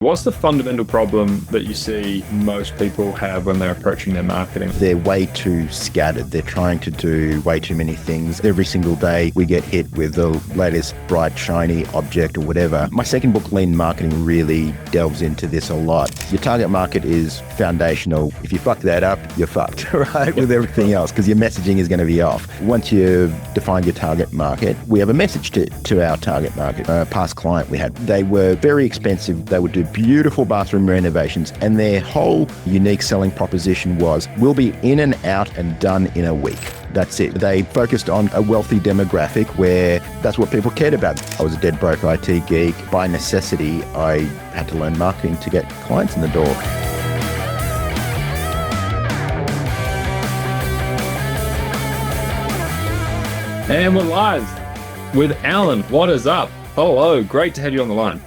What's the fundamental problem that you see most people have when they're approaching their marketing? They're way too scattered. They're trying to do way too many things. Every single day we get hit with the latest bright, shiny object or whatever. My second book, Lean Marketing, really delves into this a lot. Your target market is foundational. If you fuck that up, you're fucked, right? With everything else, because your messaging is going to be off. Once you've defined your target market, we have a message to our target market. A past client we had, they were very expensive. They would do beautiful bathroom renovations, and their whole unique selling proposition was, we'll be in and out and done in a week. That's it. They focused on a wealthy demographic where that's what people cared about. I was a dead broke IT geek. By necessity, I had to learn marketing to get clients in the door. And we're live with Alan. What is up? Hello, great to have you on the line.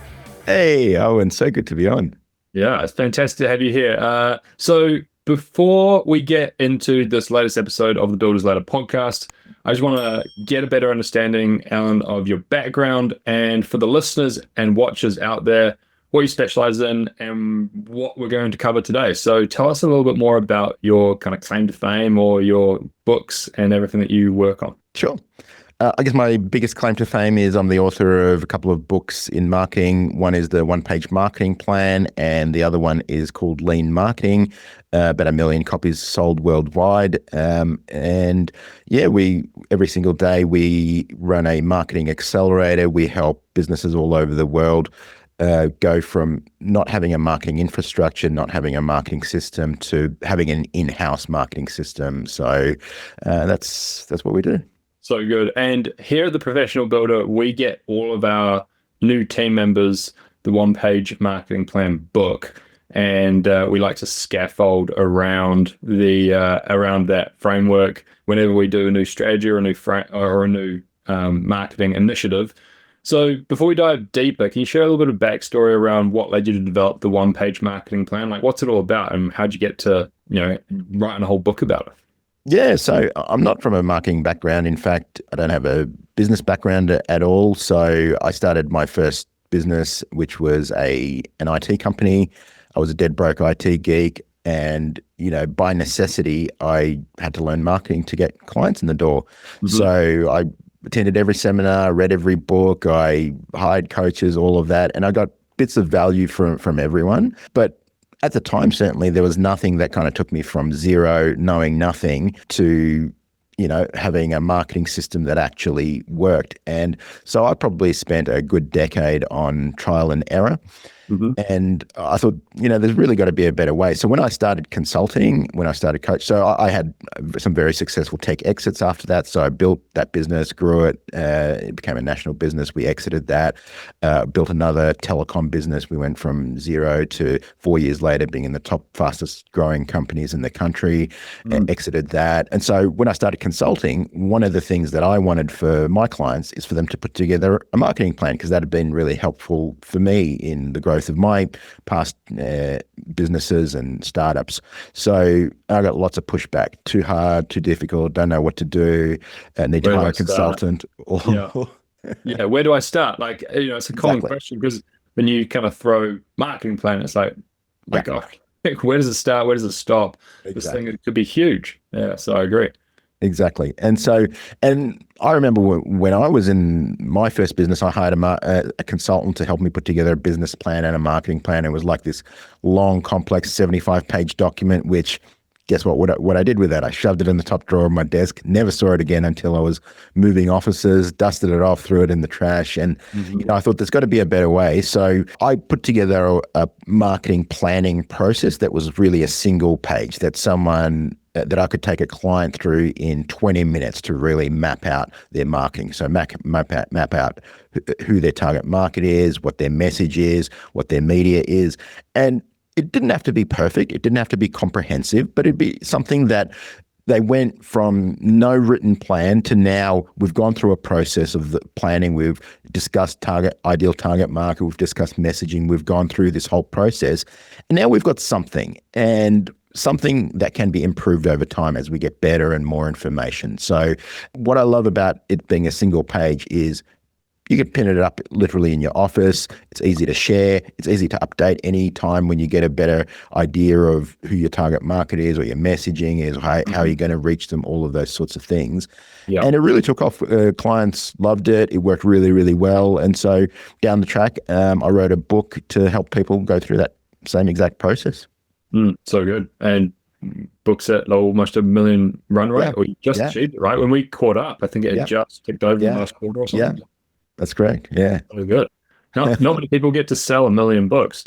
Hey, Owen, so good to be on. Yeah, it's fantastic to have you here. So before we get into this latest episode of the Builder's Ladder podcast, I just want to get a better understanding, Alan, of your background, and for the listeners and watchers out there, what you specialize in and what we're going to cover today. So tell us a little bit more about your kind of claim to fame or your books and everything that you work on. Sure. I guess my biggest claim to fame is I'm the author of a couple of books in marketing. One is the one-page marketing plan, and the other one is called Lean Marketing. About 1 million copies sold worldwide. And yeah, every single day we run a marketing accelerator. We help businesses all over the world go from not having a marketing infrastructure, not having a marketing system, to having an in-house marketing system. So that's what we do. So good. And here at the Professional Builder, we get all of our new team members the one-page marketing plan book, and we like to scaffold around around that framework whenever we do a new strategy or a new marketing initiative. So before we dive deeper, can you share a little bit of backstory around what led you to develop the one-page marketing plan? Like, what's it all about, and how'd you get to writing a whole book about it? Yeah, so I'm not from a marketing background. In fact, I don't have a business background at all. So I started my first business, which was an IT company. I was a dead broke IT geek, and by necessity, I had to learn marketing to get clients in the door. Mm-hmm. So I attended every seminar, read every book, I hired coaches, all of that, and I got bits of value from everyone. But at the time, certainly, there was nothing that kind of took me from zero, knowing nothing, to, having a marketing system that actually worked. And so I probably spent a good decade on trial and error. Mm-hmm. And I thought, there's really got to be a better way. So when I started consulting, when I started coach, so I had some very successful tech exits after that. So I built that business, grew it. It became a national business. We exited that, built another telecom business. We went from 0 to 4 years later being in the top fastest growing companies in the country, and exited that. And so when I started consulting, one of the things that I wanted for my clients is for them to put together a marketing plan, because that had been really helpful for me in the growth of my past businesses and startups. So I got lots of pushback. Too hard, too difficult, don't know what to do, need to hire a consultant. Yeah, where do I start? Like, it's a common question, because when you kind of throw marketing plan, it's like, oh, where does it start? Where does it stop? Exactly. This thing could be huge. Yeah, so I agree. Exactly. And I remember when I was in my first business, I hired a consultant to help me put together a business plan and a marketing plan. It was like this long, complex 75-page document, which, guess what I did with that? I shoved it in the top drawer of my desk, never saw it again until I was moving offices, dusted it off, threw it in the trash. And I thought there's got to be a better way. So I put together a marketing planning process that was really a single page that I could take a client through in 20 minutes to really map out their marketing. So map out who their target market is, what their message is, what their media is. And it didn't have to be perfect. It didn't have to be comprehensive, but it'd be something that they went from no written plan to now we've gone through a process of the planning. We've discussed ideal target market. We've discussed messaging. We've gone through this whole process, and now we've got something that can be improved over time as we get better and more information. So what I love about it being a single page is You can pin it up literally in your office. It's easy to share. It's easy to update any time when you get a better idea of who your target market is or your messaging is, how you're going to reach them, all of those sorts of things. Yeah. And it really took off. Clients loved it. It worked really, really well. And so down the track, I wrote a book to help people go through that same exact process. So good. And books at almost $1 million run rate, or you just achieved it, right? When we caught up, I think it had just ticked over the last quarter or something. Yeah, that's great. Yeah. Really good. Not many people get to sell 1 million books.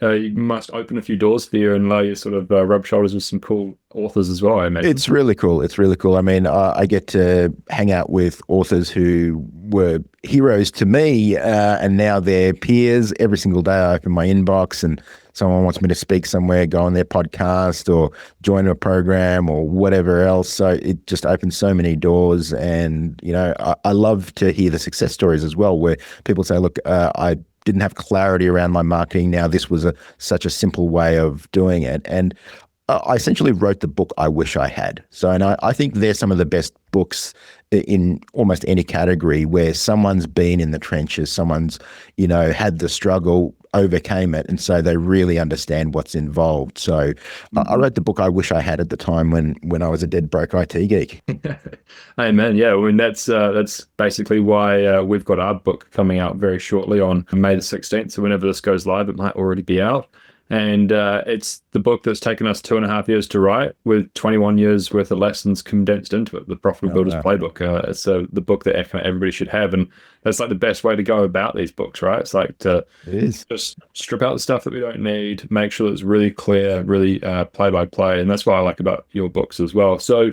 You must open a few doors for you and allow you sort of rub shoulders with some cool authors as well, I imagine. It's really cool. It's really cool. I mean, I get to hang out with authors who were heroes to me, and now they're peers. Every single day I open my inbox and someone wants me to speak somewhere, go on their podcast or join a program or whatever else. So it just opens so many doors. And, I love to hear the success stories as well, where people say, look, I didn't have clarity around my marketing. Now this was such a simple way of doing it. And I essentially wrote the book I wish I had. So, and I think they're some of the best books in almost any category where someone's been in the trenches, someone's, had the struggle, overcame it, and so they really understand what's involved. So I wrote the book I wish I had at the time when I was a dead broke IT geek. Amen. Yeah, I mean, that's basically why we've got our book coming out very shortly on May the 16th. So whenever this goes live, it might already be out. And it's the book that's taken us 2.5 years to write, with 21 years worth of lessons condensed into it, the Profitable Builders Playbook. It's the book that everybody should have. And that's like the best way to go about these books, right? It's like to just strip out the stuff that we don't need, make sure that it's really clear, really play by play. And that's what I like about your books as well. So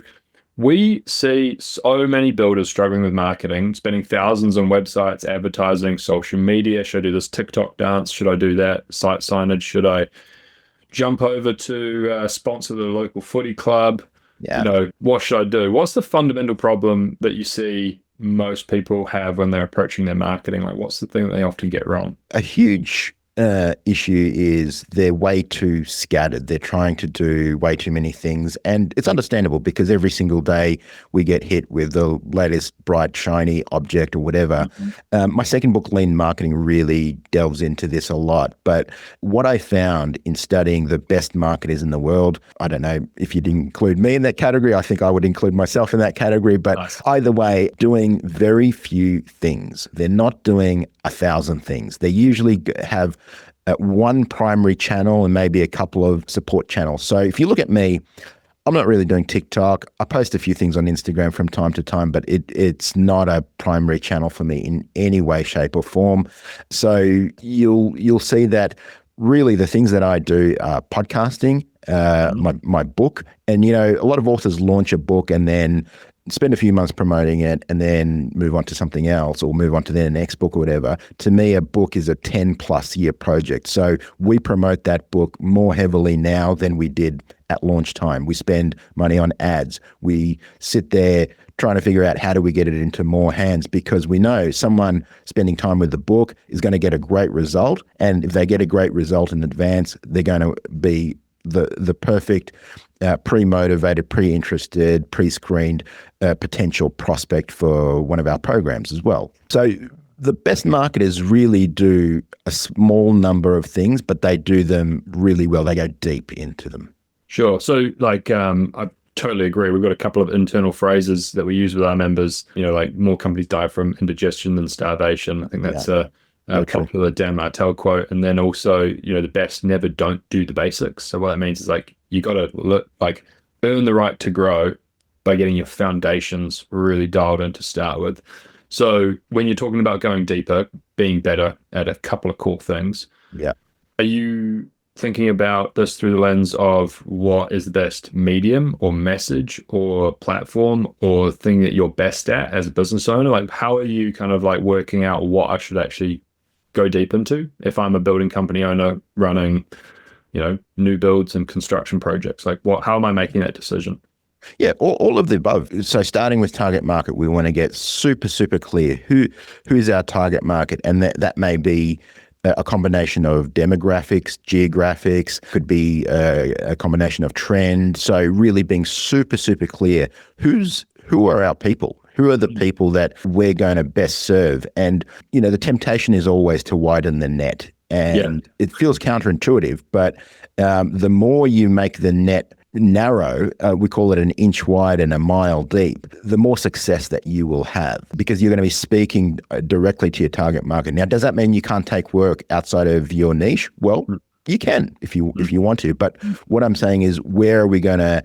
we see so many builders struggling with marketing, spending thousands on websites, advertising, social media. Should I do this TikTok dance? Should I do that site signage? Should I jump over to sponsor the local footy club? Yeah. What should I do? What's the fundamental problem that you see most people have when they're approaching their marketing? Like, what's the thing that they often get wrong? A huge issue is they're way too scattered. They're trying to do way too many things. And it's understandable because every single day we get hit with the latest bright, shiny object or whatever. My second book, Lean Marketing, really delves into this a lot. But what I found in studying the best marketers in the world, I don't know if you'd include me in that category. I think I would include myself in that category. But either way, doing very few things. They're not doing 1,000 things. They usually have one primary channel and maybe a couple of support channels. So if you look at me, I'm not really doing TikTok. I post a few things on Instagram from time to time, but it's not a primary channel for me in any way, shape, or form. So you'll see that really the things that I do are podcasting, my book, and a lot of authors launch a book and then spend a few months promoting it and then move on to something else or move on to their next book or whatever. To me, a book is a 10+ year project. So we promote that book more heavily now than we did at launch time. We spend money on ads. We sit there trying to figure out how do we get it into more hands, because we know someone spending time with the book is going to get a great result. And if they get a great result in advance, they're going to be the perfect pre-motivated, pre-interested, pre-screened potential prospect for one of our programs as well. So the best marketers really do a small number of things, but they do them really well. They go deep into them. Sure. So I totally agree. We've got a couple of internal phrases that we use with our members, like more companies die from indigestion than starvation. I think that's a popular Dan Martell quote. And then also, the best never don't do the basics. So what that means is you got to earn the right to grow by getting your foundations really dialed in to start with. So when you're talking about going deeper, being better at a couple of core things, are you thinking about this through the lens of what is the best medium or message or platform or thing that you're best at as a business owner? Like, how are you kind of working out what I should actually go deep into if I'm a building company owner running, new builds and construction projects? How am I making that decision? Yeah, all of the above. So starting with target market, we want to get super, super clear who is our target market. And that may be a combination of demographics, geographics, could be a combination of trend. So really being super, super clear who are our people, Who are the people that we're going to best serve? And, the temptation is always to widen the net. And it feels counterintuitive, but the more you make the net narrow, we call it an inch wide and a mile deep, the more success that you will have, because you're going to be speaking directly to your target market. Now, does that mean you can't take work outside of your niche? Well, you can if you want to. But what I'm saying is, where are we going to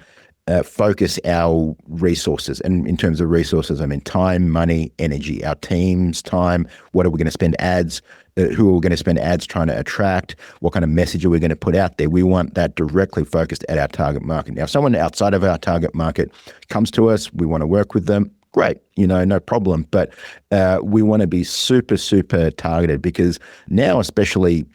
focus our resources? And in terms of resources, I mean time, money, energy, our team's time. What are we going to spend ads? Who are we going to spend ads trying to attract? What kind of message are we going to put out there? We want that directly focused at our target market. Now, if someone outside of our target market comes to us, we want to work with them, great, no problem. But we want to be super, super targeted, because now, especially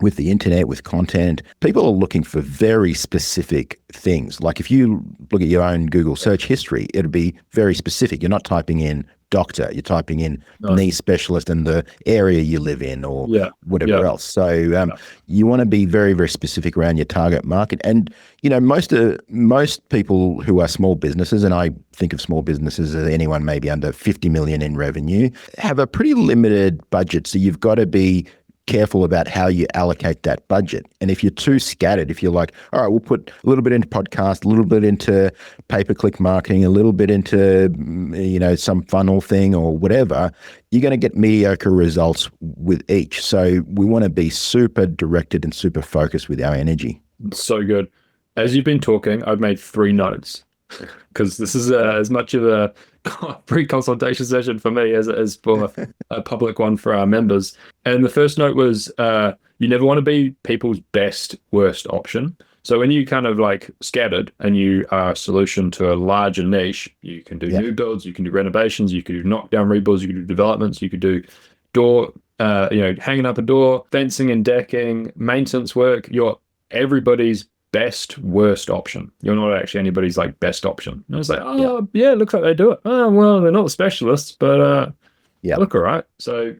with the internet, with content, people are looking for very specific things. Like if you look at your own Google search history, it'll be very specific. You're not typing in doctor, you're typing in knee specialist and the area you live in, or whatever else. So you want to be very, very specific around your target market. And, most people who are small businesses, and I think of small businesses as anyone maybe under 50 million in revenue, have a pretty limited budget. So you've got to be careful about how you allocate that budget. And if you're too scattered, if you're like, all right, we'll put a little bit into podcast, a little bit into pay-per-click marketing, a little bit into, some funnel thing or whatever, you're going to get mediocre results with each. So we want to be super directed and super focused with our energy. So good. As you've been talking, I've made 3 notes, because this is as much of a pre-consultation session for me as it is for a public one for our members. And the first note was, you never want to be people's best, worst option. So when you kind of like scattered and you are a solution to a larger niche, you can do new builds, you can do renovations, you can do knockdown rebuilds, you can do developments, you could do door, hanging up a door, fencing and decking, maintenance work. You're everybody's best, worst option. You're not actually anybody's like best option. And I was like, it looks like they do it. Oh, well, they're not the specialists, but look all right. So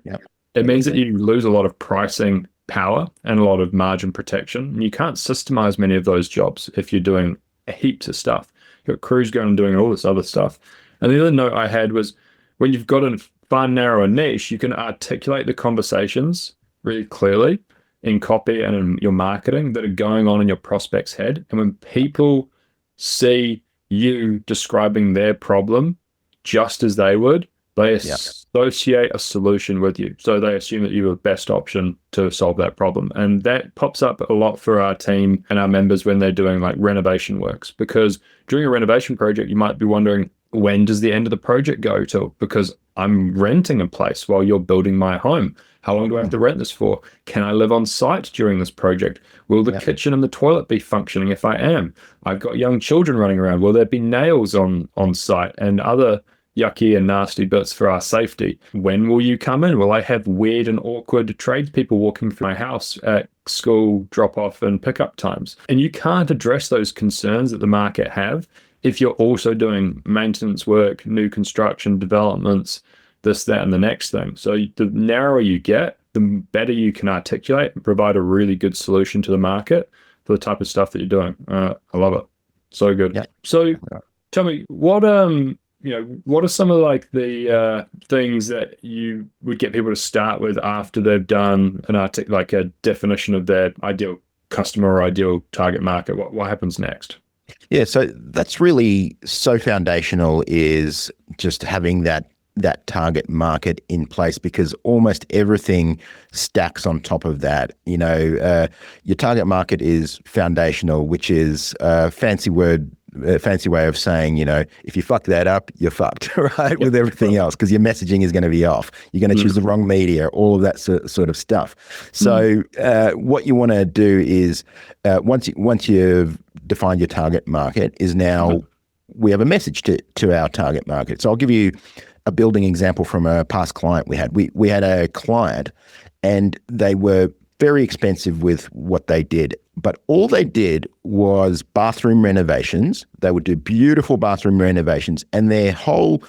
it means that you lose a lot of pricing power and a lot of margin protection. And you can't systemize many of those jobs if you're doing heaps of stuff. You've got crews going and doing all this other stuff. And the other note I had was, when you've got a far narrower niche, you can articulate the conversations really clearly in copy and in your marketing that are going on in your prospect's head. And when people see you describing their problem just as they would, they associate a solution with you. So they assume that you're the best option to solve that problem. And that pops up a lot for our team and our members when they're doing like renovation works, because during a renovation project, you might be wondering, when does the end of the project go to? Because I'm renting a place while you're building my home. How long do I have to rent this for? Can I live on site during this project? Will the kitchen and the toilet be functioning if I am? I've got young children running around. Will there be nails on site and other yucky and nasty bits for our safety? When will you come in? Will I have weird and awkward tradespeople walking through my house at school drop-off and pickup times? And you can't address those concerns that the market have if you're also doing maintenance work, new construction, developments, this, that, and the next thing. So the narrower you get, the better you can articulate and provide a really good solution to the market for the type of stuff that you're doing. I love it. So good. Yeah. So tell me, what what are some of like the things that you would get people to start with after they've done like a definition of their ideal customer or ideal target market? What happens next? Yeah, so that's really so foundational, is just having that target market in place, because almost everything stacks on top of that. Your target market is foundational, which is a fancy way of saying, if you fuck that up, you're fucked, right? With everything else, because your messaging is going to be off. You're going to choose the wrong media, all of that sort of stuff. So what you want to do is, once you've defined your target market, is now we have a message to our target market. So I'll give you a building example from a past client we had. We had a client, and they were very expensive with what they did, but all they did was bathroom renovations. They would do beautiful bathroom renovations, and their whole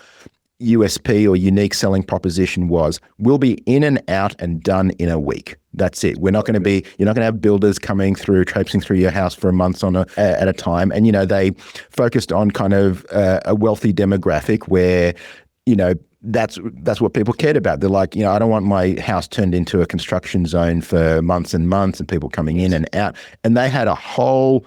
USP or unique selling proposition was, we'll be in and out and done in a week. That's it. You're not going to have builders coming through, traipsing through your house for months at a time. And, they focused on kind of a wealthy demographic where, that's what people cared about. They're like, I don't want my house turned into a construction zone for months and months and people coming in and out. And they had a whole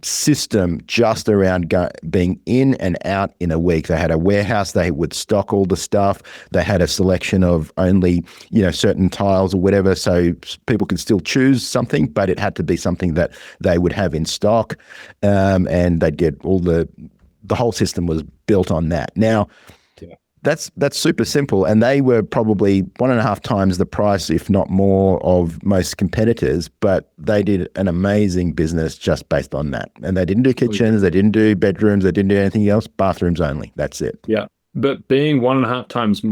system just around being in and out in a week. They had a warehouse. They would stock all the stuff. They had a selection of only, certain tiles or whatever, so people could still choose something, but it had to be something that they would have in stock. And they'd get all the whole system was built on that. Now, that's super simple, and they were probably 1.5 times the price, if not more, of most competitors, but they did an amazing business just based on that. And they didn't do kitchens, they didn't do bedrooms, they didn't do anything else, bathrooms only. That's it. Yeah. But being 1.5 times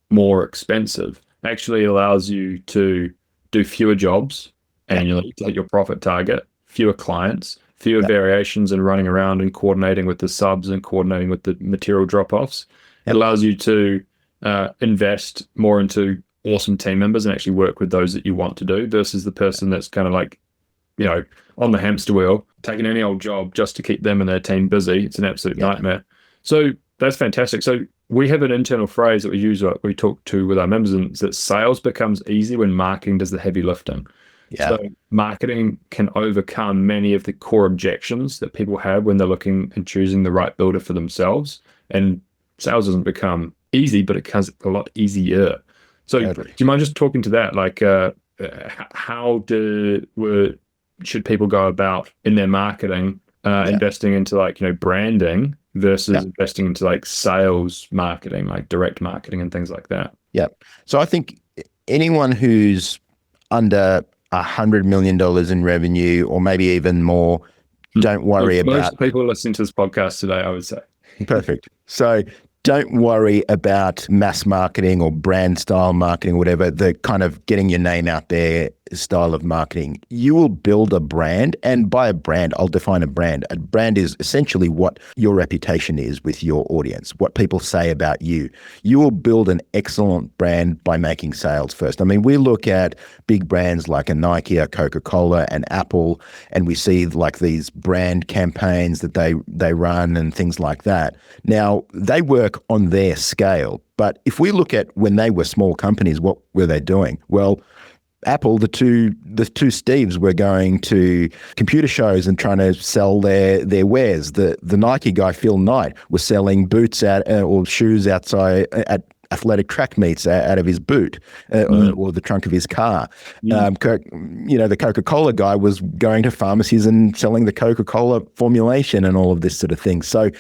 more expensive actually allows you to do fewer jobs annually to hit your profit target, fewer clients, fewer variations in running around and coordinating with the subs and coordinating with the material drop-offs. It allows you to invest more into awesome team members and actually work with those that you want to do versus the person that's kind of like, on the hamster wheel, taking any old job just to keep them and their team busy. It's an absolute nightmare. So that's fantastic. So we have an internal phrase that we use, we talk to with our members, and it's that sales becomes easy when marketing does the heavy lifting. Yeah. So marketing can overcome many of the core objections that people have when they're looking and choosing the right builder for themselves. And sales doesn't become easy, but it becomes a lot easier. So do you mind just talking to that? Like, how should people go about in their marketing, investing into branding versus investing into sales marketing, like direct marketing and things like that? Yeah. So I think anyone who's under $100 million in revenue, or maybe even more, don't worry about. Most people listening to this podcast today, I would say. Perfect. So don't worry about mass marketing or brand style marketing, whatever, the kind of getting your name out there style of marketing. You will build a brand, and by a brand, I'll define a brand. A brand is essentially what your reputation is with your audience, what people say about you. You will build an excellent brand by making sales first. I mean, we look at big brands like a Nike, a Coca-Cola, and Apple, and we see these brand campaigns that they run and things like that. Now, they work on their scale, but if we look at when they were small companies, what were they doing? Well, Apple, the two Steves were going to computer shows and trying to sell their wares. The Nike guy, Phil Knight, was selling boots or shoes outside at athletic track meets out of his boot or the trunk of his car. The Coca-Cola guy was going to pharmacies and selling the Coca-Cola formulation and all of this sort of thing. So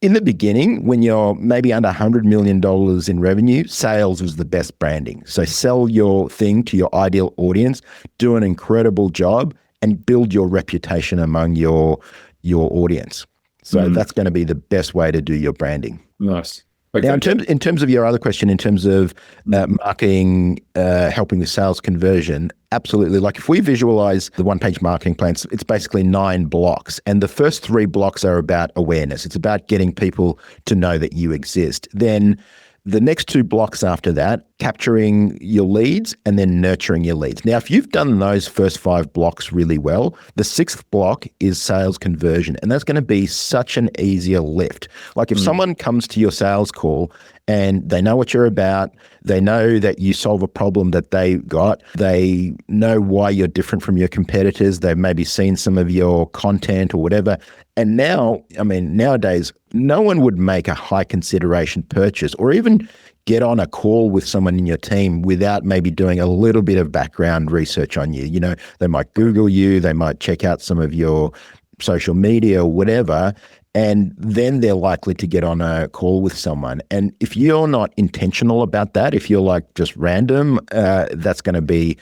in the beginning, when you're maybe under $100 million in revenue, sales was the best branding. So sell your thing to your ideal audience, do an incredible job, and build your reputation among your audience. So that's going to be the best way to do your branding. Nice. Okay. Now, in terms of your other question, in terms of marketing, helping with sales conversion, absolutely. Like if we visualize the one-page marketing plan, it's basically 9 blocks. And the first 3 blocks are about awareness. It's about getting people to know that you exist. Then the next 2 blocks after that, capturing your leads and then nurturing your leads. Now, if you've done those first 5 blocks really well, the 6th block is sales conversion. And that's going to be such an easier lift. Like if someone comes to your sales call and they know what you're about, they know that you solve a problem that they got, they know why you're different from your competitors, they've maybe seen some of your content or whatever. And now, I mean, nowadays, no one would make a high consideration purchase or even get on a call with someone in your team without maybe doing a little bit of background research on you. You know, they might Google you, they might check out some of your social media or whatever, and then they're likely to get on a call with someone. And if you're not intentional about that, if you're like just random, that's going to be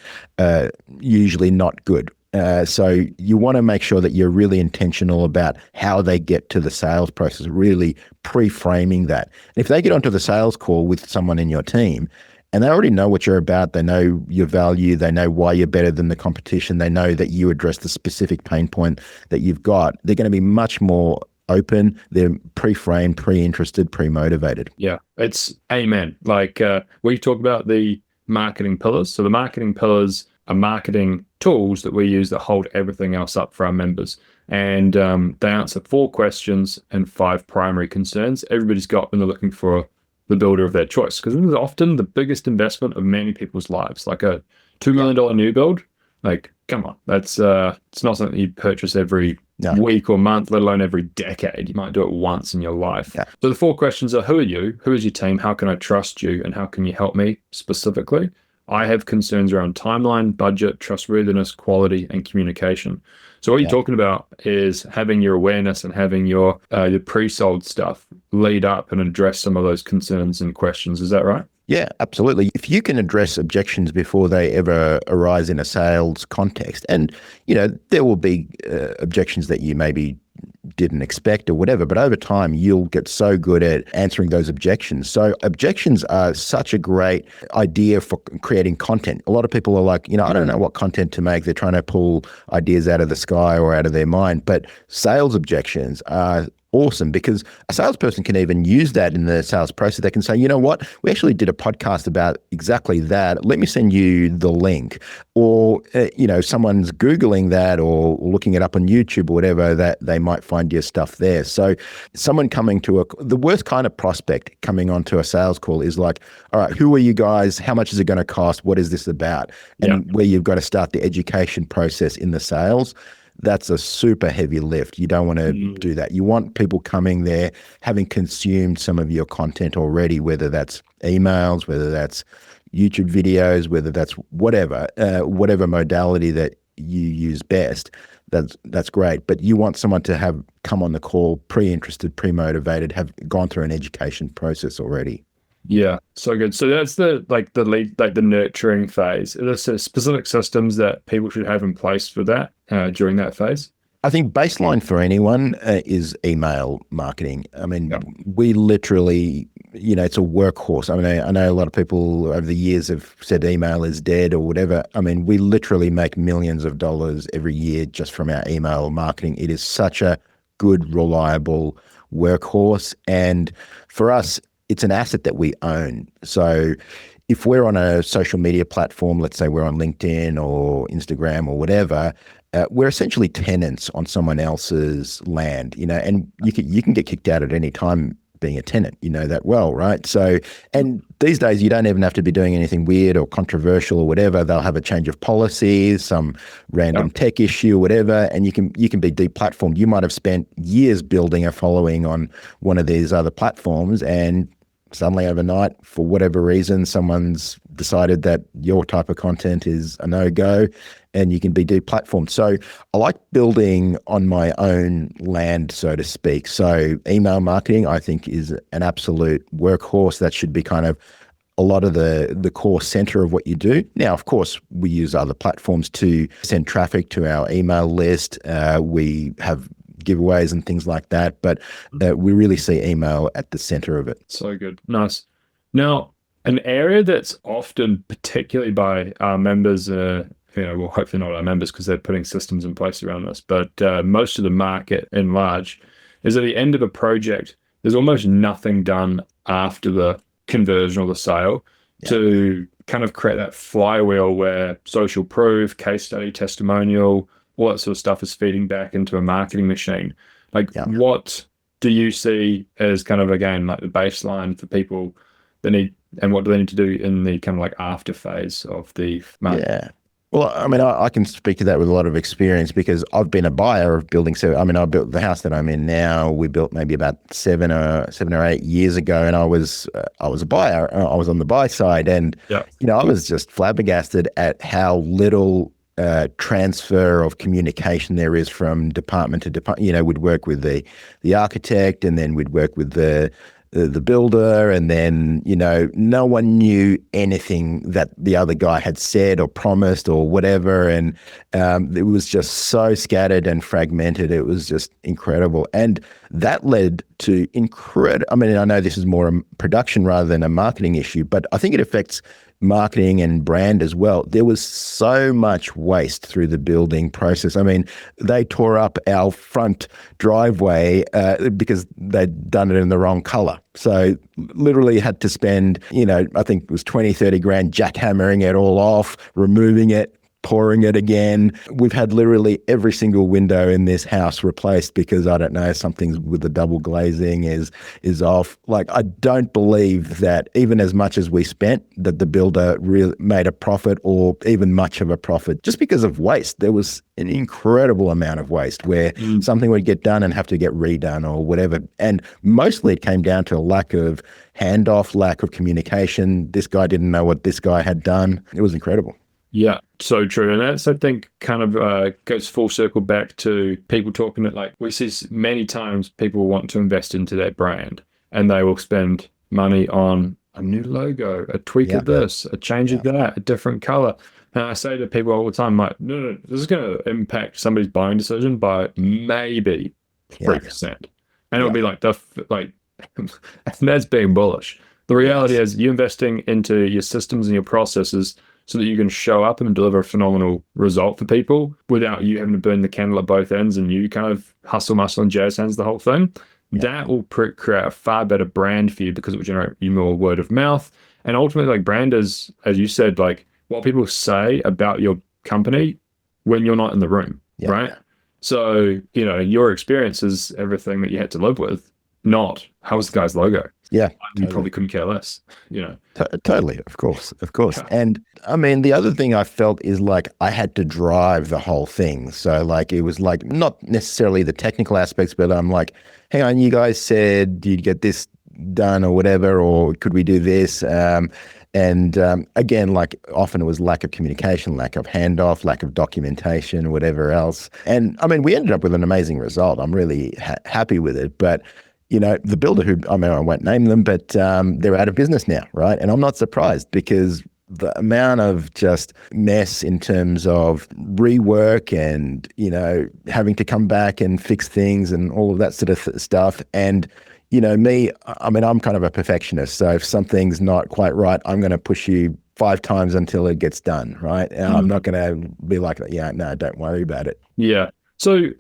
usually not good. So you want to make sure that you're really intentional about how they get to the sales process, really pre-framing that. And if they get onto the sales call with someone in your team and they already know what you're about, they know your value, they know why you're better than the competition, they know that you address the specific pain point that you've got, they're going to be much more open, they're pre-framed, pre-interested, pre-motivated. Yeah, it's amen. Like we talk about the marketing pillars. So the marketing pillars are marketing tools that we use that hold everything else up for our members. And they answer 4 questions and 5 primary concerns everybody's got when they're looking for the builder of their choice. Because this is often the biggest investment of many people's lives. Like a $2 million new build, like, come on, that's it's not something you purchase every week or month, let alone every decade. You might do it once in your life. Yeah. So the 4 questions are: who are you? Who is your team? How can I trust you? And how can you help me specifically? I have concerns around timeline, budget, trustworthiness, quality, and communication. So what you're talking about is having your awareness and having your pre-sold stuff lead up and address some of those concerns and questions. Is that right? Yeah, absolutely. If you can address objections before they ever arise in a sales context, and there will be objections that you maybe didn't expect or whatever, but over time you'll get so good at answering those objections. So objections are such a great idea for creating content. A lot of people are like, I don't know what content to make. They're trying to pull ideas out of the sky or out of their mind, but sales objections are awesome, because a salesperson can even use that in the sales process. They can say, you know what, we actually did a podcast about exactly that. Let me send you the link. Or, someone's Googling that or looking it up on YouTube or whatever, that they might find your stuff there. So someone coming to the worst kind of prospect coming onto a sales call is like, all right, who are you guys? How much is it going to cost? What is this about? And where you've got to start the education process in the sales. That's a super heavy lift. You don't want to do that. You want people coming there having consumed some of your content already, whether that's emails, whether that's YouTube videos, whether that's whatever modality that you use best. That's great. But you want someone to have come on the call pre-interested, pre-motivated, have gone through an education process already. Yeah, so good. So that's the lead, like the nurturing phase. Are there specific systems that people should have in place for that during that phase? I think baseline for anyone is email marketing. I mean, we literally, it's a workhorse. I mean, I know a lot of people over the years have said email is dead or whatever. I mean, we literally make millions of dollars every year just from our email marketing. It is such a good, reliable workhorse. And for us, it's an asset that we own. So if we're on a social media platform, let's say we're on LinkedIn or Instagram or whatever, we're essentially tenants on someone else's land, and you can get kicked out at any time being a tenant, that well, right? So, and these days you don't even have to be doing anything weird or controversial or whatever. They'll have a change of policies, some random tech issue, whatever, and you can be deplatformed. You might have spent years building a following on one of these other platforms, and suddenly overnight, for whatever reason, someone's decided that your type of content is a no-go and you can be deplatformed. So I like building on my own land, so to speak. So email marketing, I think, is an absolute workhorse. That should be kind of a lot of the core center of what you do. Now, of course, we use other platforms to send traffic to our email list. We have giveaways and things like that, but we really see email at the center of it. So good. Nice. Now, an area that's often, particularly by our members, well, hopefully not our members because they're putting systems in place around this, but most of the market in large is at the end of a project, there's almost nothing done after the conversion or the sale to kind of create that flywheel where social proof, case study, testimonial, all that sort of stuff is feeding back into a marketing machine. Like, what do you see as kind of, again, like the baseline for people that need, and what do they need to do in the kind of like after phase of the market? Yeah. Well, I mean, I can speak to that with a lot of experience because I've been a buyer of building. So, I mean, I built the house that I'm in now. We built maybe about 7 or 8 years ago, and I was a buyer. I was on the buy side, and I was just flabbergasted at how little transfer of communication there is from department to department. We'd work with the architect, and then we'd work with the builder, and then no one knew anything that the other guy had said or promised or whatever, and it was just so scattered and fragmented. It was just incredible, and that led to incredible. I mean, I know this is more a production rather than a marketing issue, but I think it affects marketing and brand as well. There was so much waste through the building process. I mean, they tore up our front driveway because they'd done it in the wrong color. So literally had to spend, I think it was 20, 30 grand jackhammering it all off, removing it, pouring it again. We've had literally every single window in this house replaced because, I don't know, something's with the double glazing is off. Like, I don't believe that even as much as we spent, that the builder really made a profit or even much of a profit just because of waste. There was an incredible amount of waste where something would get done and have to get redone or whatever. And mostly it came down to a lack of handoff, lack of communication. This guy didn't know what this guy had done. It was incredible. Yeah, so true. And that's, I think, kind of goes full circle back to people talking that, like, we see many times people want to invest into their brand and they will spend money on a new logo, a tweak of this, a change of that, a different color. And I say to people all the time, like, no, this is going to impact somebody's buying decision by maybe 3%. And it'll be like, that's being bullish. The reality is you investing into your systems and your processes so that you can show up and deliver a phenomenal result for people without you having to burn the candle at both ends and you kind of hustle, muscle, and jazz hands the whole thing. That will create a far better brand for you because it will generate you more word of mouth. And ultimately, like, brand is, as you said, like what people say about your company when you're not in the room, right? So, your experience is everything that you had to live with, not how was the guy's logo. Yeah. You probably couldn't care less, Totally, of course. Yeah. And I mean, the other thing I felt is like I had to drive the whole thing. So like, it was like not necessarily the technical aspects, but I'm like, hang on, you guys said you'd get this done or whatever, or could we do this? And again, like often it was lack of communication, lack of handoff, lack of documentation, whatever else. And I mean, we ended up with an amazing result. I'm really happy with it. But the builder I won't name them, but they're out of business now, right? And I'm not surprised because the amount of just mess in terms of rework and, having to come back and fix things and all of that sort of stuff. And, me, I mean, I'm kind of a perfectionist. So if something's not quite right, I'm going to push you 5 times until it gets done, right? And I'm not going to be like, no, don't worry about it. Yeah. So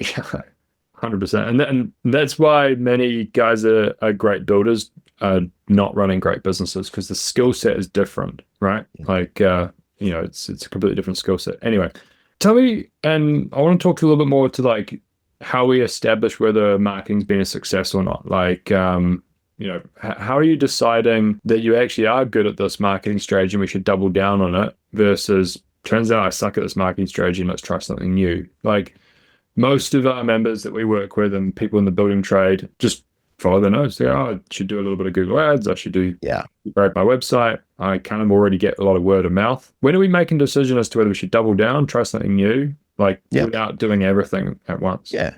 100%. And that's why many guys are great builders are not running great businesses because the skill set is different, right? Like, it's a completely different skill set. Anyway, tell me, and I want to talk a little bit more to like how we establish whether marketing's been a success or not. Like, how are you deciding that you actually are good at this marketing strategy and we should double down on it versus turns out I suck at this marketing strategy and let's try something new? Like, most of our members that we work with and people in the building trade just follow their nose. They go, I should do a little bit of Google ads. I should create my website. I kind of already get a lot of word of mouth. When are we making a decision as to whether we should double down, try something new, without doing everything at once? Yeah.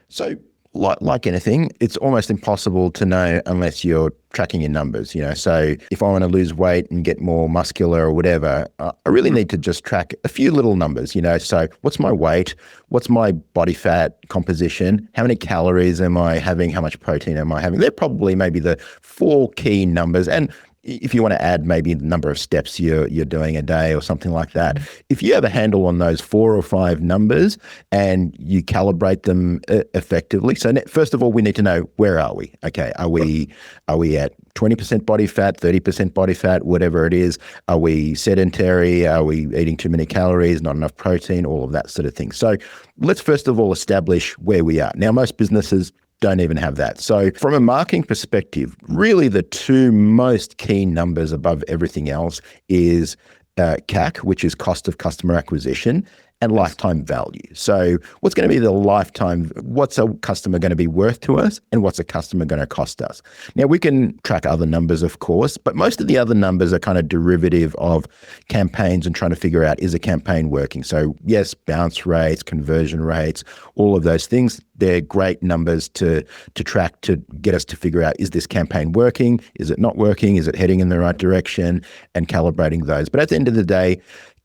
So like anything, it's almost impossible to know unless you're tracking your numbers, So if I want to lose weight and get more muscular or whatever, I really need to just track a few little numbers, So what's my weight? What's my body fat composition? How many calories am I having? How much protein am I having? They're probably maybe the 4 key numbers. And if you want to add maybe the number of steps you're doing a day or something like that, if you have a handle on those 4 or 5 numbers and you calibrate them effectively. So first of all, we need to know, where are we? Okay, are we at 20% body fat, 30% body fat, whatever it is? Are we sedentary? Are we eating too many calories, not enough protein, all of that sort of thing. So let's first of all establish where we are. Now, most businesses don't even have that. So from a marketing perspective, really the 2 most key numbers above everything else is CAC, which is cost of customer acquisition, and lifetime value. So what's going to be the lifetime, what's a customer going to be worth to us and what's a customer going to cost us? Now we can track other numbers, of course, but most of the other numbers are kind of derivative of campaigns and trying to figure out, is a campaign working? So yes, bounce rates, conversion rates, all of those things, they're great numbers to track to get us to figure out, is this campaign working? Is it not working? Is it heading in the right direction? And calibrating those. But at the end of the day,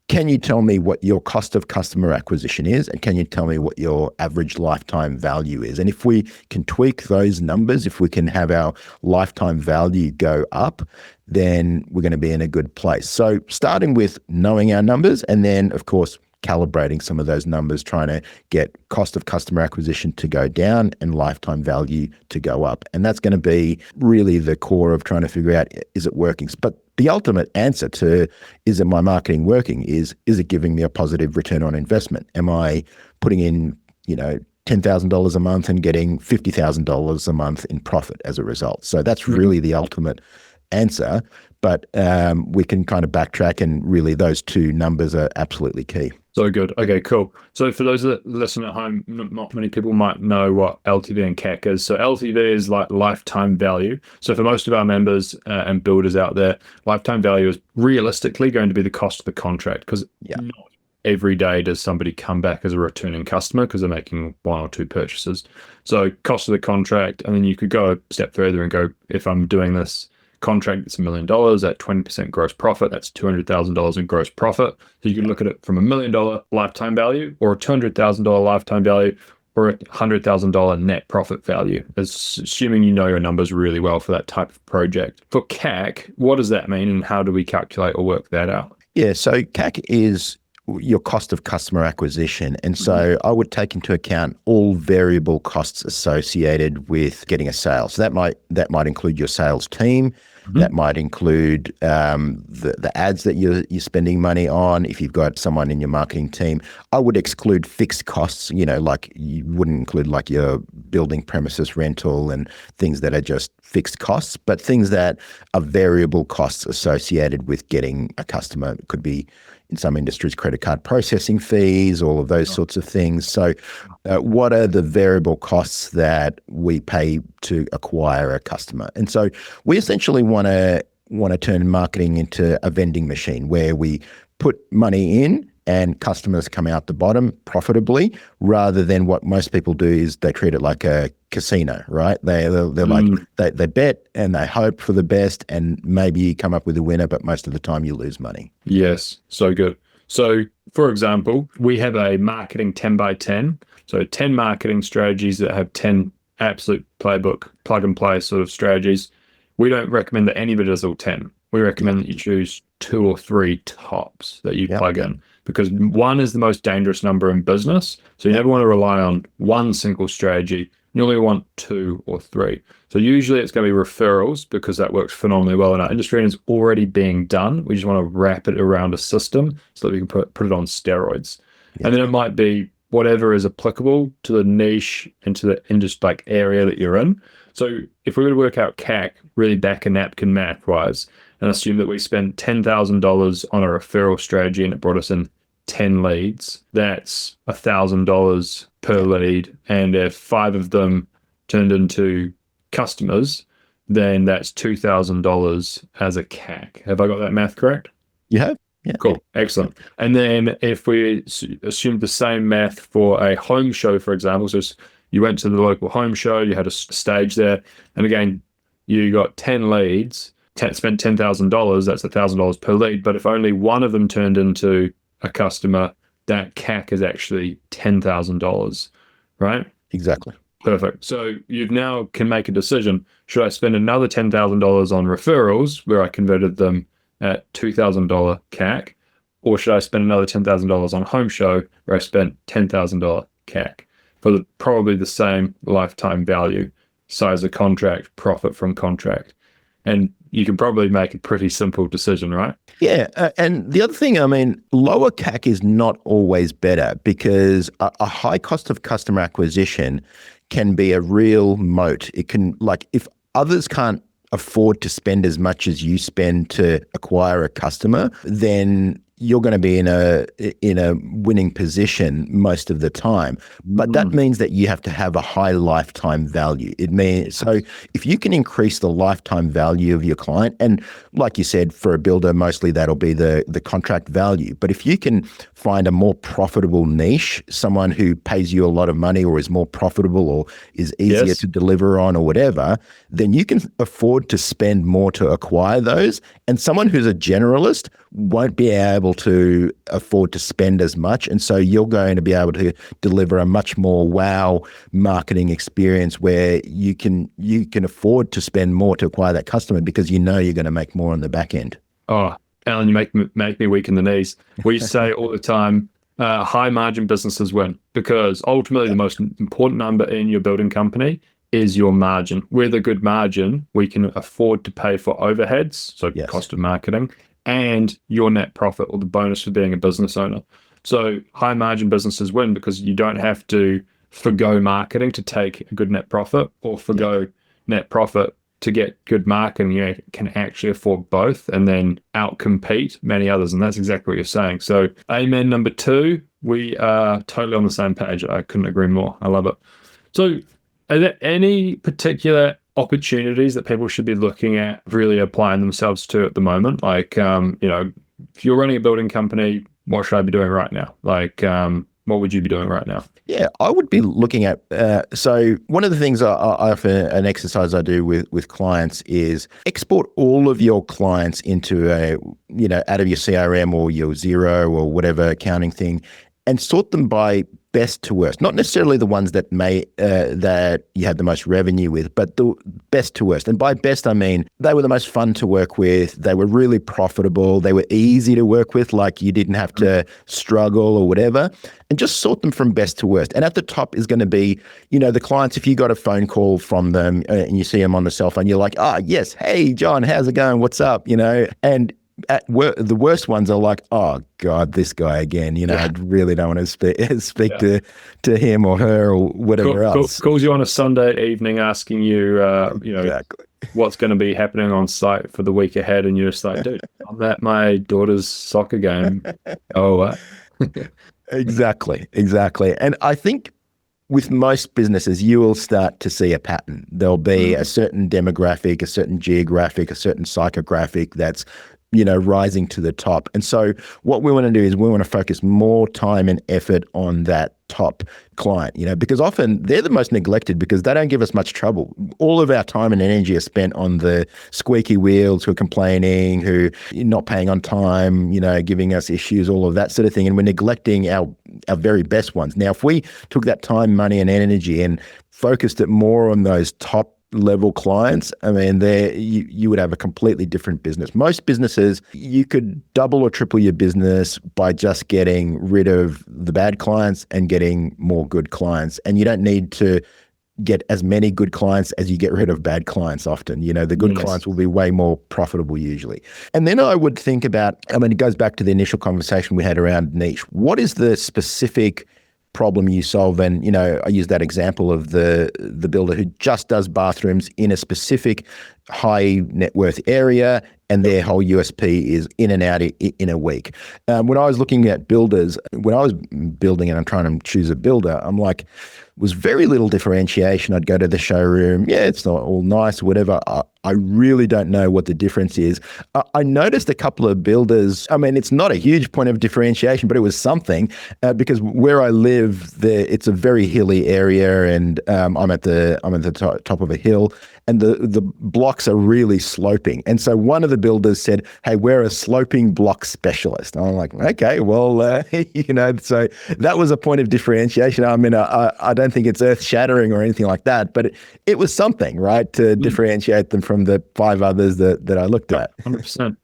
can you tell me what your cost of customer acquisition is? And can you tell me what your average lifetime value is? And if we can tweak those numbers, if we can have our lifetime value go up, then we're going to be in a good place. So starting with knowing our numbers, and then of course, calibrating some of those numbers, trying to get cost of customer acquisition to go down and lifetime value to go up. And that's going to be really the core of trying to figure out, is it working? But the ultimate answer to, is it my marketing working, is it giving me a positive return on investment? Am I putting in, $10,000 a month and getting $50,000 a month in profit as a result? So that's really the ultimate answer. But we can kind of backtrack, and really those two numbers are absolutely key. So good. Okay, cool. So for those that listen at home, not many people might know what LTV and CAC is. So LTV is like lifetime value. So for most of our members and builders out there, lifetime value is realistically going to be the cost of the contract, because not every day does somebody come back as a returning customer because they're making one or two purchases. So cost of the contract, and then you could go a step further and go, if I'm doing this contract that's $1 million at 20% gross profit, that's $200,000 in gross profit. So you can look at it from $1 million lifetime value, or a $200,000 lifetime value, or a $100,000 net profit value, assuming you know your numbers really well for that type of project. For CAC, what does that mean, and how do we calculate or work that out? Yeah, so CAC is your cost of customer acquisition. And so I would take into account all variable costs associated with getting a sale. So that might include your sales team. That might include the ads that you're spending money on. If you've got someone in your marketing team, I would exclude fixed costs. Like you wouldn't include like your building premises rental and things that are just fixed costs, but things that are variable costs associated with getting a customer. It could be, in some industries, credit card processing fees, all of those sorts of things. So what are the variable costs that we pay to acquire a customer? And so we essentially want to turn marketing into a vending machine where we put money in and customers come out the bottom profitably, rather than what most people do is they treat it like a casino, right? They're like, they bet and they hope for the best, and maybe you come up with a winner, but most of the time you lose money. Yes, so good. So for example, we have a marketing 10 by 10. So 10 marketing strategies that have 10 absolute playbook, plug and play sort of strategies. We don't recommend that anybody does all 10. We recommend that you choose 2 or 3 tops that you plug in, because 1 is the most dangerous number in business. So you never want to rely on one single strategy. You only want 2 or 3. So usually it's going to be referrals, because that works phenomenally well in our industry and is already being done. We just want to wrap it around a system so that we can put it on steroids. And then it might be whatever is applicable to the niche and to the industry, like area that you're in. So if we were to work out CAC really back a napkin math wise, and assume that we spent $10,000 on a referral strategy and it brought us in 10 leads, that's $1,000 per lead. And if 5 of them turned into customers, then that's $2,000 as a CAC. Have I got that math correct? You have? Yeah. Cool. Excellent. And then if we assume the same math for a home show, for example, so you went to the local home show, you had a stage there, and again, you got 10 leads, spent $10,000, that's $1,000 per lead. But if only one of them turned into a customer, that CAC is actually $10,000, right? Exactly. Perfect. So you now can make a decision. Should I spend another $10,000 on referrals, where I converted them at $2,000 CAC, or should I spend another $10,000 on home show, where I spent $10,000 CAC for probably the same lifetime value, size of contract, profit from contract? And you can probably make a pretty simple decision, right? Yeah. And the other thing, lower CAC is not always better, because a high cost of customer acquisition can be a real moat. It can, like, if others can't afford to spend as much as you spend to acquire a customer, then you're going to be in a winning position most of the time. But that means that you have to have a high lifetime value. So if you can increase the lifetime value of your client, and like you said, for a builder, mostly that'll be the contract value. But if you can find a more profitable niche, someone who pays you a lot of money or is more profitable or is easier to deliver on or whatever, then you can afford to spend more to acquire those. And someone who's a generalist won't be able to afford to spend as much. And so you're going to be able to deliver a much more wow marketing experience where you can afford to spend more to acquire that customer because you know you're going to make more on the back end. Oh, Alan, you make me weak in the knees. We say all the time, high margin businesses win, because ultimately the most important number in your building company is your margin. With a good margin, we can afford to pay for overheads, so Yes. cost of marketing, and your net profit, or the bonus for being a business owner. So high margin businesses win because you don't have to forgo marketing to take a good net profit, or forgo net profit to get good marketing. You can actually afford both and then outcompete many others. And that's exactly what you're saying. So amen number 2, we are totally on the same page. I couldn't agree more. I love it. So are there any particular opportunities that people should be looking at, really applying themselves to at the moment? Like, if you're running a building company, what should I be doing right now? Like, what would you be doing right now? Yeah, I would be looking at, so one of the things I offer, an exercise I do with clients is export all of your clients into out of your CRM or your Xero or whatever accounting thing, and sort them by best to worst. Not necessarily the ones that that you have the most revenue with, but the best to worst. And by best, I mean they were the most fun to work with. They were really profitable. They were easy to work with, like you didn't have to struggle or whatever. And just sort them from best to worst. And at the top is going to be, the clients. If you got a phone call from them and you see them on the cell phone, you're like, yes, hey, John, how's it going? What's up? And the worst ones are like, oh God, this guy again. I really don't want to speak to him or her or whatever else. Calls you on a Sunday evening asking you, exactly what's going to be happening on site for the week ahead, and you're just like, dude, I'm at my daughter's soccer game. Oh, what? Exactly. And I think with most businesses, you will start to see a pattern. There'll be a certain demographic, a certain geographic, a certain psychographic that's rising to the top. And so what we want to do is we want to focus more time and effort on that top client, because often they're the most neglected because they don't give us much trouble. All of our time and energy are spent on the squeaky wheels who are complaining, who are not paying on time, giving us issues, all of that sort of thing. And we're neglecting our very best ones. Now, if we took that time, money, and energy and focused it more on those top level clients, I mean, you would have a completely different business. Most businesses, you could double or triple your business by just getting rid of the bad clients and getting more good clients. And you don't need to get as many good clients as you get rid of bad clients often. The good clients will be way more profitable usually. And then I would think about, it goes back to the initial conversation we had around niche. What is the specific problem you solve? And I use that example of the builder who just does bathrooms in a specific high net worth area, and their whole USP is in and out in a week. When I was looking at builders, when I was building and I'm trying to choose a builder, I'm like, was very little differentiation. I'd go to the showroom. Yeah, it's not all nice, whatever. I really don't know what the difference is. I noticed a couple of builders. It's not a huge point of differentiation, but it was something because where I live, it's a very hilly area, and I'm at the top of a hill, and the blocks are really sloping. And so one of the builders said, "Hey, we're a sloping block specialist." And I'm like, okay, well, so that was a point of differentiation. I don't think it's earth shattering or anything like that, but it was something, right, to differentiate them from the 5 others that I looked at. 100%.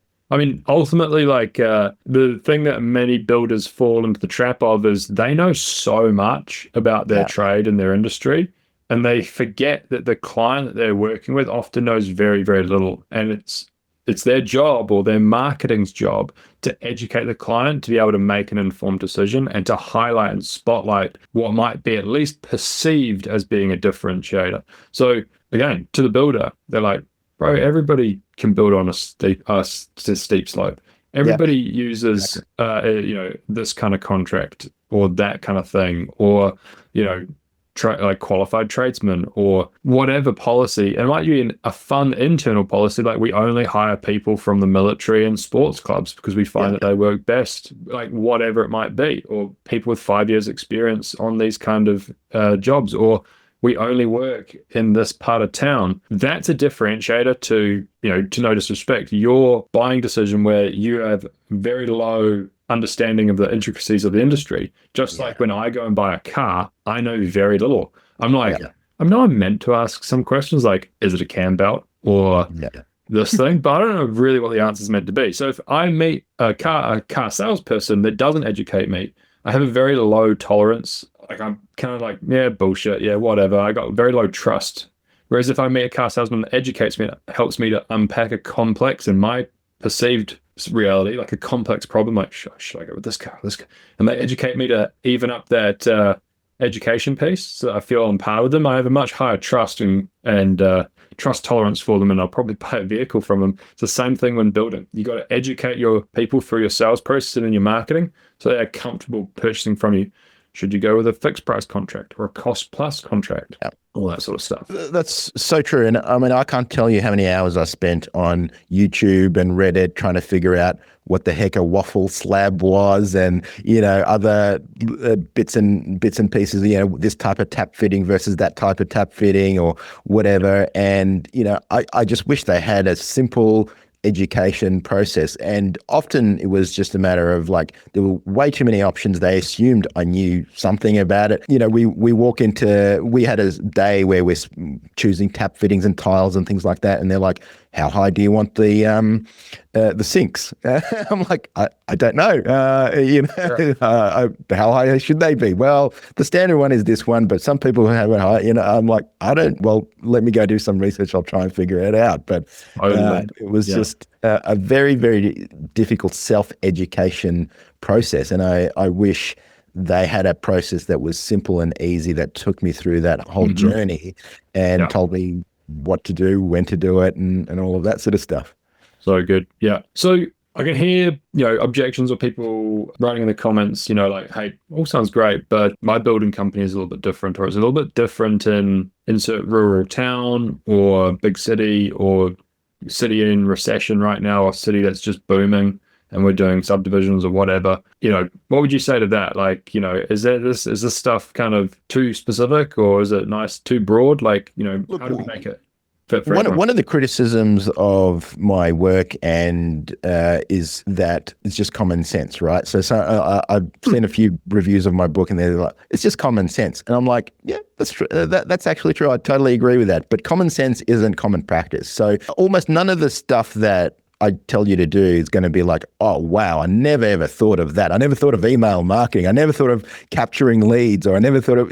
Ultimately, the thing that many builders fall into the trap of is they know so much about their trade and their industry, and they forget that the client that they're working with often knows very, very little. And it's their job, or their marketing's job, to educate the client to be able to make an informed decision and to highlight and spotlight what might be at least perceived as being a differentiator. So again, to the builder, they're like, bro, everybody can build on a steep slope. Everybody uses, this kind of contract or that kind of thing, or, like qualified tradesmen or whatever policy. It might be a fun internal policy, like we only hire people from the military and sports clubs because we find that they work best, like whatever it might be, or people with 5 years experience on these kind of jobs, or we only work in this part of town. That's a differentiator to, to no disrespect, your buying decision where you have very low understanding of the intricacies of the industry. Just like when I go and buy a car, I know very little. I'm like, I'm meant to ask some questions like, is it a cam belt or this thing? But I don't know really what the answer is meant to be. So if I meet a car salesperson that doesn't educate me, I have a very low tolerance. Like I'm kind of like, yeah, bullshit, yeah, whatever. I got very low trust. Whereas if I meet a car salesman that educates me, that helps me to unpack a complex in my perceived reality, like a complex problem, like should I go with this car, and they educate me to even up that education piece, so I feel on par with them. I have a much higher trust and trust tolerance for them, and I'll probably buy a vehicle from them. It's the same thing when building. You got to educate your people through your sales process and in your marketing, so they're comfortable purchasing from you. Should you go with a fixed price contract or a cost plus contract? All that sort of stuff. That's so true. And I mean, I can't tell you how many hours I spent on YouTube and Reddit trying to figure out what the heck a waffle slab was, and other bits and pieces. This type of tap fitting versus that type of tap fitting, or whatever. And I just wish they had a simple education process, and often it was just a matter of like there were way too many options. They assumed I knew something about it. We had a day where we're choosing tap fittings and tiles and things like that, and they're like, how high do you want the sinks? I'm like, I don't know. How high should they be? Well, the standard one is this one, but some people have it high. I'm like, I don't. Well, let me go do some research. I'll try and figure it out. But it was just a very, very difficult self-education process, and I wish they had a process that was simple and easy that took me through that whole journey and told me what to do, when to do it, and all of that sort of stuff. So good. Yeah. So I can hear, objections or people writing in the comments, like, hey, all sounds great, but my building company is a little bit different, or it's a little bit different in insert rural town or big city or city in recession right now, or city that's just booming and we're doing subdivisions or whatever. What would you say to that? Like, is this stuff kind of too specific, or is it too broad? Like, how do we make it fit for everyone? One of the criticisms of my work is that it's just common sense, right? So I've seen a few reviews of my book, and they're like, it's just common sense. And I'm like, yeah, that's true. That's actually true. I totally agree with that. But common sense isn't common practice. So almost none of the stuff that I tell you to do is going to be like, oh, wow, I never ever thought of that. I never thought of email marketing. I never thought of capturing leads, or I never thought of,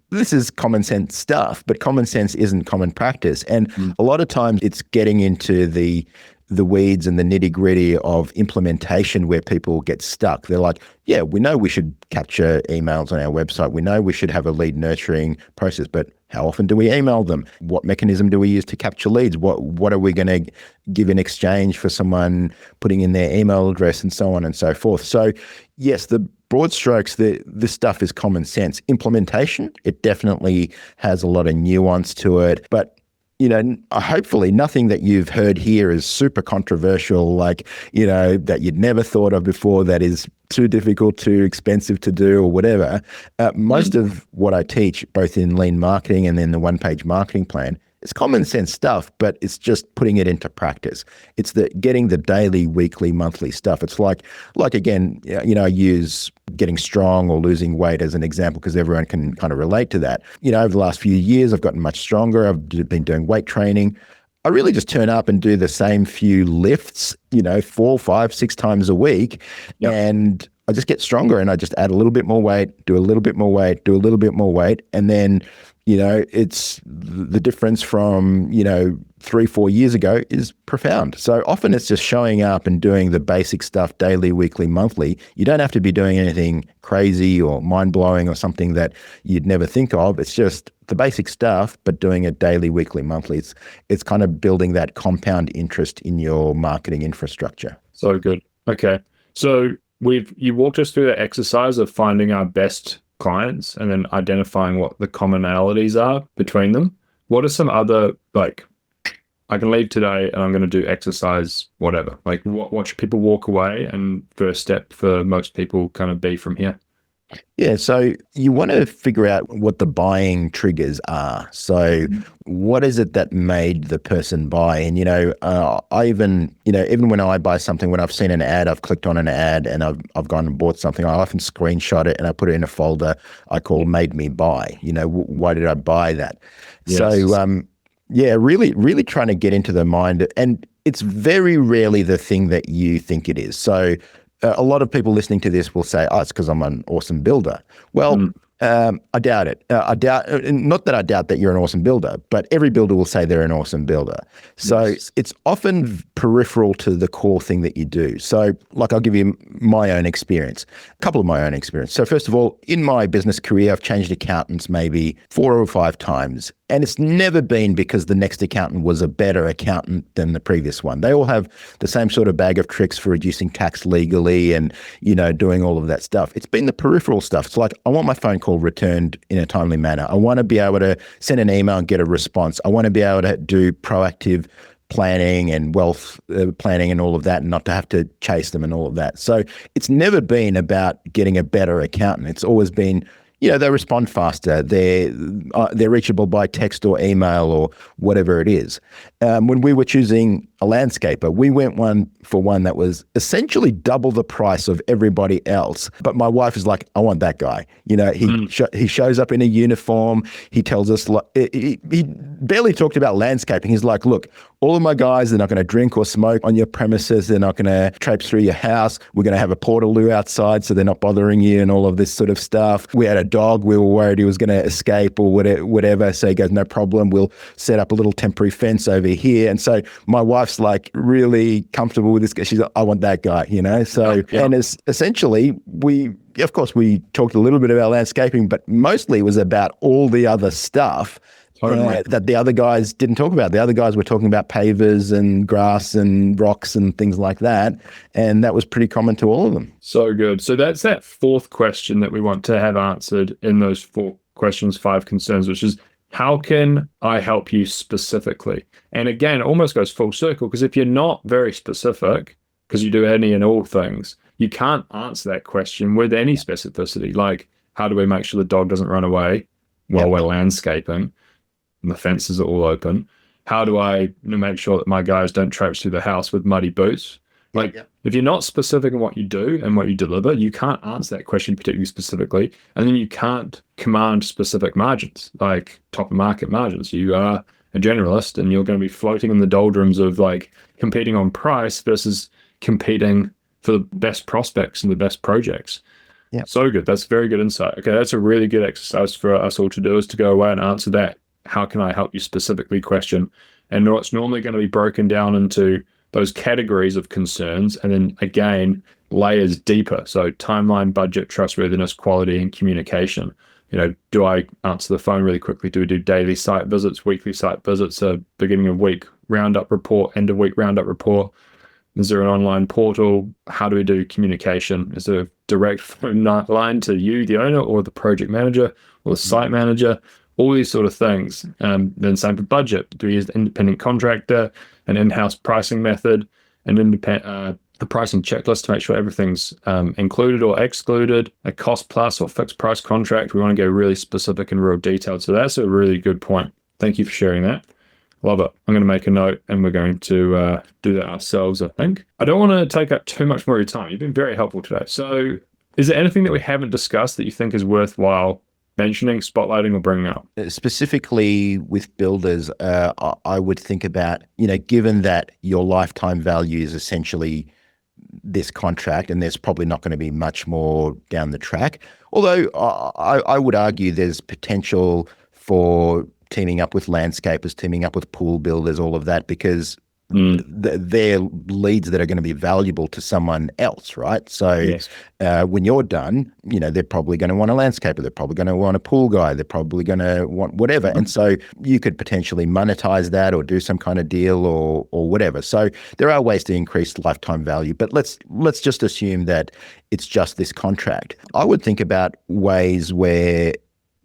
this is common sense stuff, but common sense isn't common practice. And a lot of times it's getting into the weeds and the nitty gritty of implementation where people get stuck. They're like, yeah, we know we should capture emails on our website. We know we should have a lead nurturing process, but how often do we email them? What mechanism do we use to capture leads? What are we going to give in exchange for someone putting in their email address, and so on and so forth? So yes, the broad strokes, this stuff is common sense. Implementation, it definitely has a lot of nuance to it, but hopefully nothing that you've heard here is super controversial, like, that you'd never thought of before, that is too difficult, too expensive to do, or whatever. Most of what I teach, both in lean marketing and then the one-page marketing plan, it's common sense stuff, but it's just putting it into practice. It's getting the daily, weekly, monthly stuff. It's like again, I use getting strong or losing weight as an example because everyone can kind of relate to that. Over the last few years, I've gotten much stronger. I've been doing weight training. I really just turn up and do the same few lifts, 4, 5, 6 times a week. Yep. And I just get stronger, and I just add a little bit more weight, do a little bit more weight, do a little bit more weight. And then, it's the difference from, 3, 4 years ago is profound. So often it's just showing up and doing the basic stuff daily, weekly, monthly. You don't have to be doing anything crazy or mind-blowing or something that you'd never think of. It's just the basic stuff, but doing it daily, weekly, monthly. It's kind of building that compound interest in your marketing infrastructure. So good. Okay. So you walked us through the exercise of finding our best clients and then identifying what the commonalities are between them. What are some other, like, I can leave today and I'm going to do exercise, whatever. Like, what should people walk away, and first step for most people kind of be from here? Yeah, so you want to figure out what the buying triggers are. So, what is it that made the person buy? And I even even when I buy something, when I've seen an ad, I've clicked on an ad, and I've gone and bought something. I often screenshot it and I put it in a folder I call "Made Me Buy." Why did I buy that? So, Yes. yeah, really trying to get into the mind, and it's very rarely the thing that you think it is. So a lot of people listening to this will say, "Oh, it's because I'm an awesome builder." Well, Mm, I doubt it. I doubt, not that I doubt that you're an awesome builder, but every builder will say they're an awesome builder. So yes. it's often peripheral to the core thing that you do. So, like, I'll give you my own experience, a couple of my own experience. So, first of all, in my business career, I've changed accountants maybe 4 or 5 times. And it's never been because the next accountant was a better accountant than the previous one. They all have the same sort of bag of tricks for reducing tax legally and, doing all of that stuff. It's been the peripheral stuff. It's like, I want my phone call returned in a timely manner. I want to be able to send an email and get a response. I want to be able to do proactive planning and wealth planning and all of that, and not to have to chase them and all of that. So it's never been about getting a better accountant. It's always been, they respond faster. They're reachable by text or email or whatever it is. When we were choosing a landscaper, we went for one that was essentially double the price of everybody else. But my wife is like, I want that guy. He shows up in a uniform. He tells us, he barely talked about landscaping. He's like, look, all of my guys, they're not going to drink or smoke on your premises. They're not going to traipse through your house. We're going to have a portaloo outside so they're not bothering you and all of this sort of stuff. We had a dog. We were worried he was going to escape or whatever. So he goes, no problem. We'll set up a little temporary fence over here. And so my wife's like really comfortable with this guy. She's like, I want that guy, So, Yeah. and it's essentially of course, we talked a little bit about landscaping, but mostly it was about all the other stuff Totally. that the other guys didn't talk about. The other guys were talking about pavers and grass and rocks and things like that. And that was pretty common to all of them. So good. So that's that fourth question that we want to have answered in those 4 questions, 5 concerns, which is, how can I help you specifically? And again, it almost goes full circle, because if you're not very specific, because you do any and all things, you can't answer that question with any specificity. Like, how do we make sure the dog doesn't run away while we're landscaping and the fences are all open? How do I make sure that my guys don't traipse through the house with muddy boots? Like, if you're not specific in what you do and what you deliver, you can't answer that question particularly specifically. And then you can't command specific margins, like top of market margins. You are a generalist and you're going to be floating in the doldrums of like competing on price versus competing for the best prospects and the best projects. Yeah. So good. That's very good insight. Okay, that's a really good exercise for us all to do, is to go away and answer that how can I help you specifically question. And it's normally going to be broken down into those categories of concerns, and then again, layers deeper. So timeline, budget, trustworthiness, quality, and communication. Do I answer the phone really quickly? Do we do daily site visits, weekly site visits, a beginning of week roundup report, end of week roundup report? Is there an online portal? How do we do communication? Is there a direct phone line to you, the owner, or the project manager, or the site manager? All these sort of things. Then same for budget. Do we use an independent contractor, an in-house pricing method, the pricing checklist to make sure everything's included or excluded, a cost plus or fixed price contract? We want to go really specific and real detailed. So that's a really good point. Thank you for sharing that. Love it. I'm going to make a note and we're going to do that ourselves, I think. I don't want to take up too much more of your time. You've been very helpful today. So is there anything that we haven't discussed that you think is worthwhile mentioning, spotlighting, or bringing up? Specifically with builders, I would think about, given that your lifetime value is essentially this contract, and there's probably not going to be much more down the track. Although I would argue there's potential for teaming up with landscapers, teaming up with pool builders, all of that, because they're leads that are going to be valuable to someone else, right? So Yes. When you're done, they're probably going to want a landscaper. They're probably going to want a pool guy. They're probably going to want whatever. And so you could potentially monetize that or do some kind of deal or whatever. So there are ways to increase lifetime value, but let's just assume that it's just this contract. I would think about ways where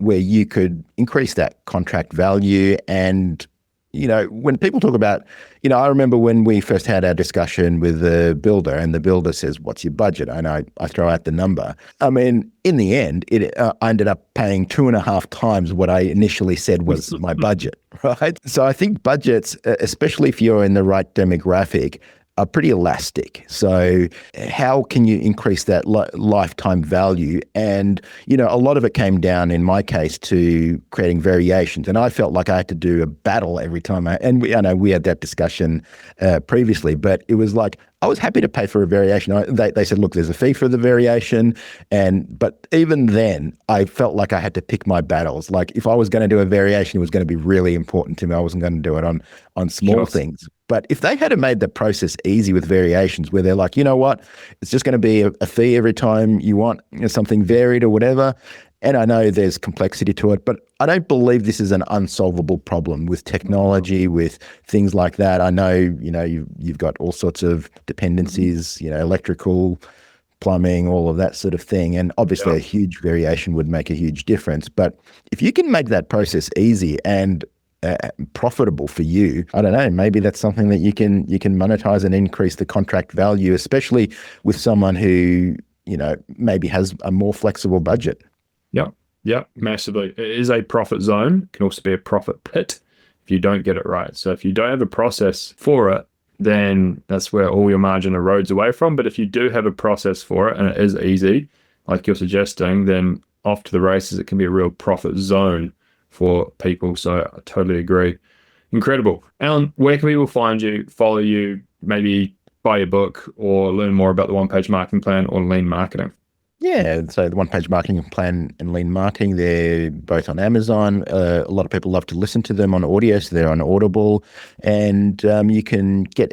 you could increase that contract value and when people talk about, I remember when we first had our discussion with the builder, and the builder says, "What's your budget?" And I throw out the number. I mean, in the end, I ended up paying 2.5 times what I initially said was my budget, right? So I think budgets, especially if you're in the right demographic, are pretty elastic. So how can you increase that lifetime value? And, a lot of it came down, in my case, to creating variations. And I felt like I had to do a battle every time. I know we had that discussion previously, but it was like, I was happy to pay for a variation. They said, look, there's a fee for the variation. But even then, I felt like I had to pick my battles. Like if I was going to do a variation, it was going to be really important to me. I wasn't going to do it on small things. But if they had made the process easy with variations, where they're like, you know what, it's just going to be a fee every time you want something varied or whatever. And I know there's complexity to it, but I don't believe this is an unsolvable problem with technology, with things like that. I know, you've got all sorts of dependencies, electrical, plumbing, all of that sort of thing. And obviously a huge variation would make a huge difference. But if you can make that process easy and profitable for you, I don't know, maybe that's something that you can monetize and increase the contract value, especially with someone who, maybe has a more flexible budget. Yeah, massively. It is a profit zone. It can also be a profit pit if you don't get it right. So if you don't have a process for it, then that's where all your margin erodes away from. But if you do have a process for it and it is easy, like you're suggesting, then off to the races, it can be a real profit zone for people. So I totally agree. Incredible. Alan, where can people find you, follow you, maybe buy your book or learn more about the one-page marketing plan or lean marketing? Yeah, so the one-page marketing plan and lean marketing, they're both on Amazon. A lot of people love to listen to them on audio, so they're on Audible. And you can get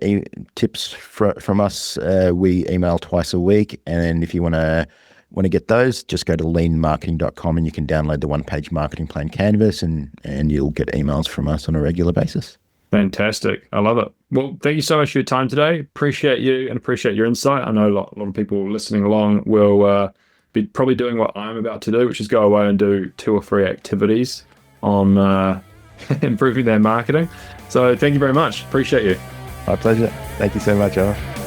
tips from us. We email twice a week. And if you want to get those, just go to leanmarketing.com and you can download the one-page marketing plan canvas and you'll get emails from us on a regular basis. Fantastic. I love it. Well, thank you so much for your time today. Appreciate you and appreciate your insight. I know a lot of people listening along will be probably doing what I'm about to do, which is go away and do 2 or 3 activities on improving their marketing. So thank you very much. Appreciate you. My pleasure. Thank you so much, Owen.